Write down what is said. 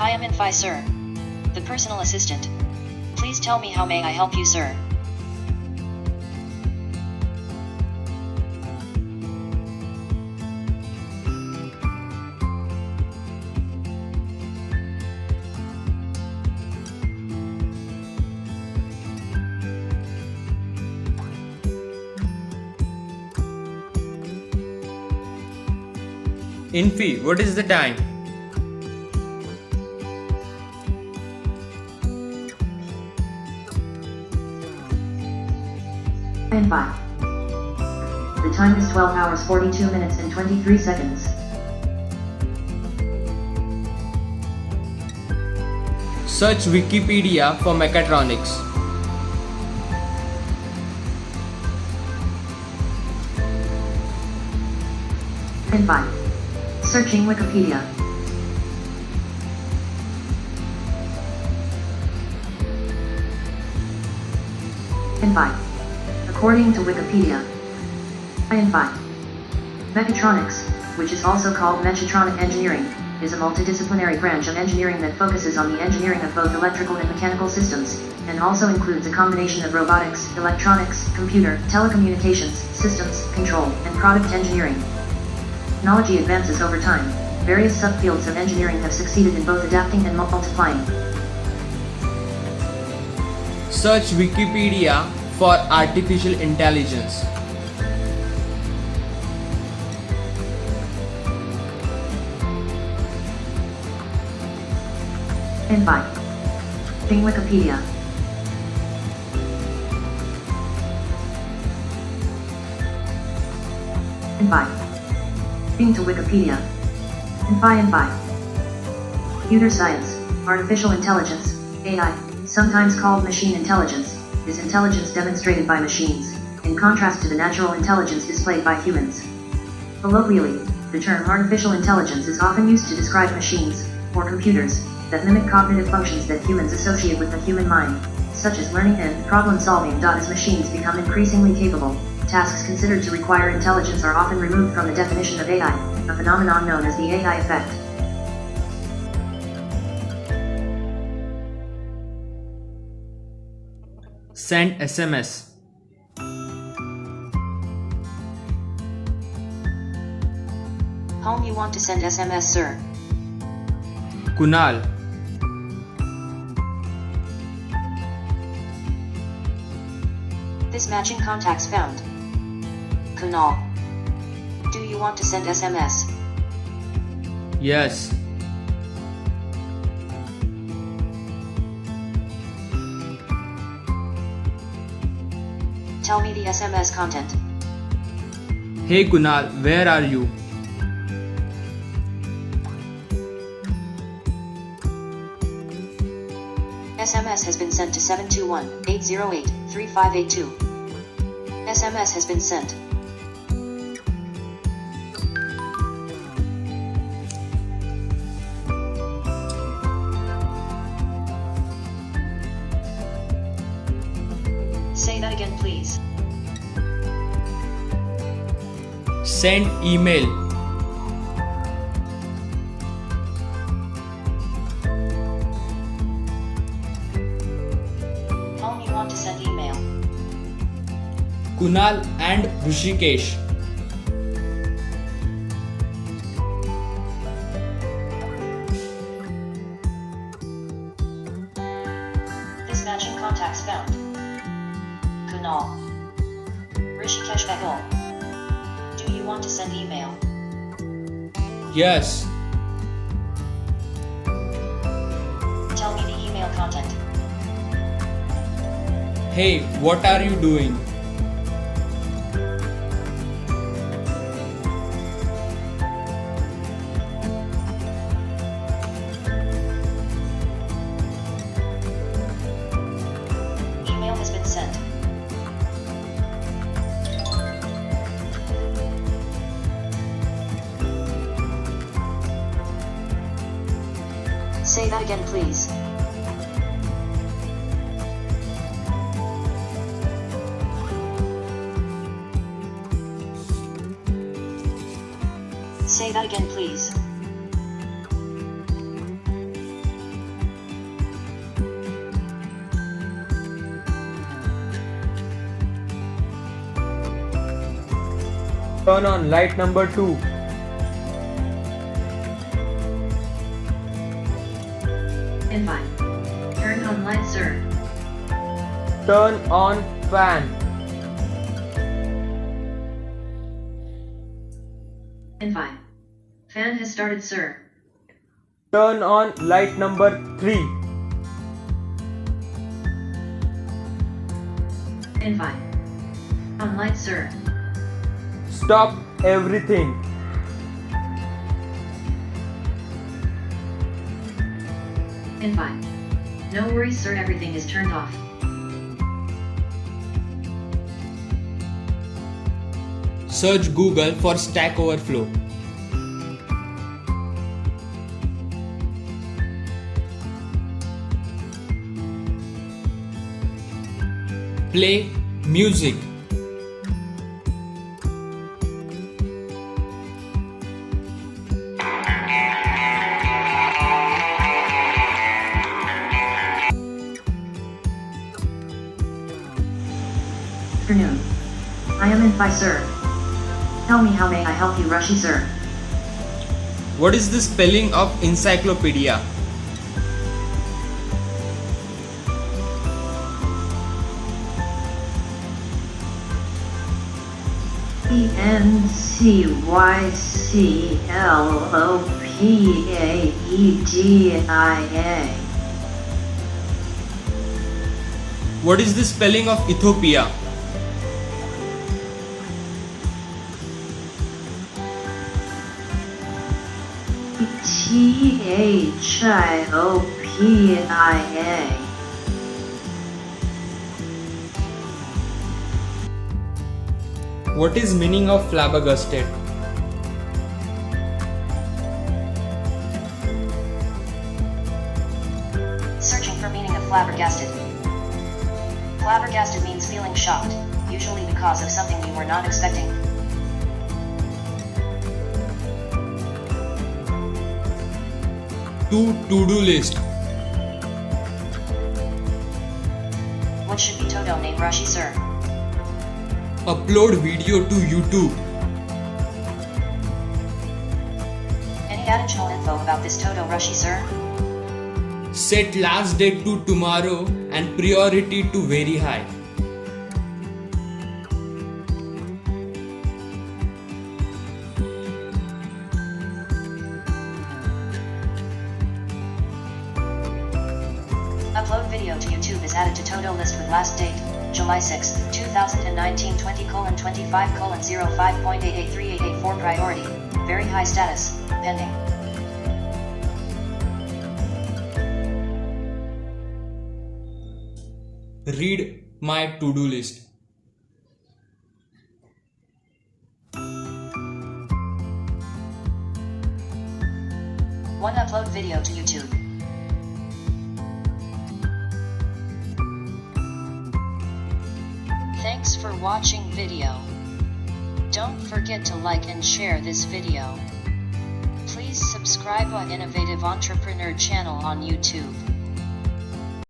Hi, I'm infy, sir. The personal assistant. Please tell me how may I help you, sir? Infy, what is the time? Infy. The time is 12 hours 42 minutes and 23 seconds. Search Wikipedia for mechatronics. Infy. Searching Wikipedia. Infy. According to Wikipedia, infy. Mechatronics, which is also called mechatronic engineering, is a multidisciplinary branch of engineering that focuses on the engineering of both electrical and mechanical systems, and also includes a combination of robotics, electronics, computer, telecommunications, systems, control, and product engineering. Technology advances over time. Various subfields of engineering have succeeded in both adapting and multiplying. Search Wikipedia for artificial intelligence. Infy. Bing Wikipedia. Infy. Bing to Wikipedia. Infy. Computer science, artificial intelligence, AI, sometimes called machine intelligence, is intelligence demonstrated by machines, in contrast to the natural intelligence displayed by humans. Colloquially, the term artificial intelligence is often used to describe machines, or computers, that mimic cognitive functions that humans associate with the human mind, such as learning and problem solving. As machines become increasingly capable, tasks considered to require intelligence are often removed from the definition of AI, a phenomenon known as the AI effect. Send SMS. Whom you want to send SMS, sir? Kunal. This matching contacts found. Kunal. Do you want to send SMS? Yes. Tell me the SMS content. Hey Kunal, where are you? SMS has been sent to 721-808-3582. SMS has been sent. Say that again, please. Send email. Whom you want to send email? Kunal and Rishikesh. This matching contacts found. Kunal. Rishikesh Begul. Do you want to send email? Yes. Tell me the email content. Hey, what are you doing? Email has been sent. Say that again, please. Say that again, please. Turn on light number 2. Infy. Turn on light, sir. Turn on fan. Infy. Fan has started, sir. Turn on light number 3. Infy. On light, sir. Stop everything. Infy. No worries, sir, everything is turned off. Search Google for Stack Overflow. Play music. Afternoon. I am Infy, sir. Tell me, how may I help you, Rushy, sir? What is the spelling of encyclopedia? Encyclopedia. What is the spelling of Ethiopia? Thiopia. What is meaning of flabbergasted? Searching for meaning of flabbergasted. Flabbergasted means feeling shocked, usually because of something you were not expecting. To-do list. What should be Todo name Rashi, sir? Upload video to YouTube. Any additional info about this Todo Rashi, sir? Set last date to tomorrow and priority to very high. Upload video to YouTube is added to Todo list with last date, July 6, 2019 20:25:05.883884 priority, very high status, pending. Read my to-do list. One upload video to YouTube. Thanks for watching video. Don't forget to like and share this video. Please subscribe our Innovative Entrepreneur channel on YouTube.